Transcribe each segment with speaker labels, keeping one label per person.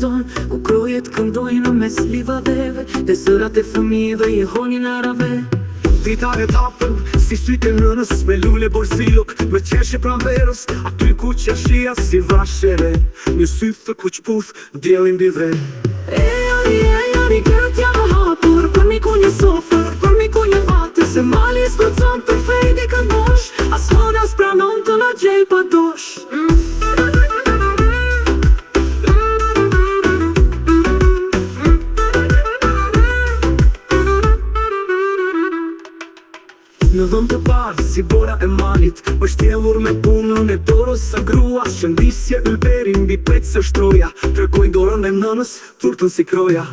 Speaker 1: zonë ku krojet këndojnë mes livadeve, dhe zërat e fëmijëve i honin arave.
Speaker 2: Dita e tapën, si sytë e nënës, me lule borzilok, me qeshe pranverës, aty ku qeshia si vashere, një sytë të kuqputh, djelin bidhe.
Speaker 1: Jani gërët janë hapur, për miku një sofër, për miku një vate, se mali s'kocon të fejdi këndosh, as hona s'pranon të na gjej pa dosh.
Speaker 2: Në dhëmë të parë, si bora e malit, është tjellur me punën e dorës së grua, shëndisje ylberin mbi petë së shtroja, tërkojnë dorën e nënës, turtën si kroja.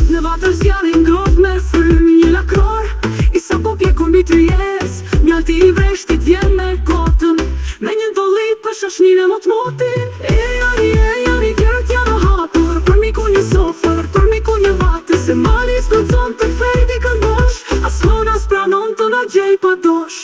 Speaker 1: Në vatër zjarin grot me frym një lakror, i sa po pjekun mbi të jes, mjalti i vreshtit vjen me kotën, me një dollit për shashnin e mot-motin. Jani gërët janë hapur, për miku një sofër, për miku një vate, se mali s'kocon të fejdi këndosh, as hona s'pranon të na gjej pa dosh.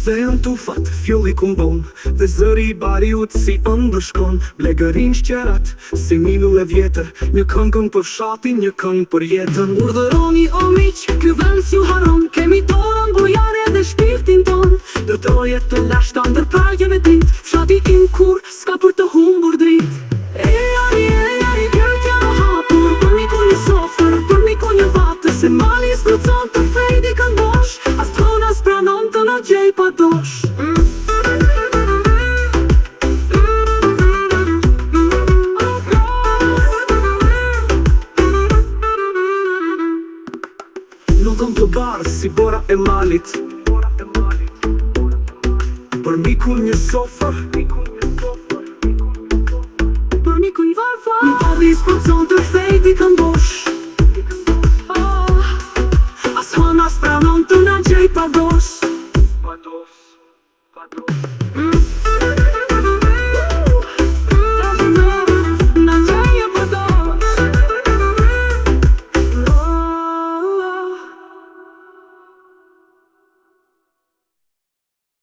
Speaker 2: Kthehen tufat, fjolli kumbon, dhe zëri i bariut si ëndërshkon, blegërin shqerat, si minull e vjetër, një këngën për fshatin, një këngë për jetën.
Speaker 1: Urdhëroni o miq, ky vend s'ju haron, kemi dorën bujare dhe shpirtin ton, dërtoje të lashta ndër pragjen e dit, fshati im kur s'ka për të humbur drit. Jani gërët janë hapur, për miku një sofër, për miku një vate, se mali s'kocon të fejdi këndosh, as t'hona s'pranon të na gjej pa dosh.
Speaker 2: Në dhëmë të barë, si bora e malit, për miku një sofër,
Speaker 1: Për miku një varfar, një pali s'kocon të fejdi këndosh.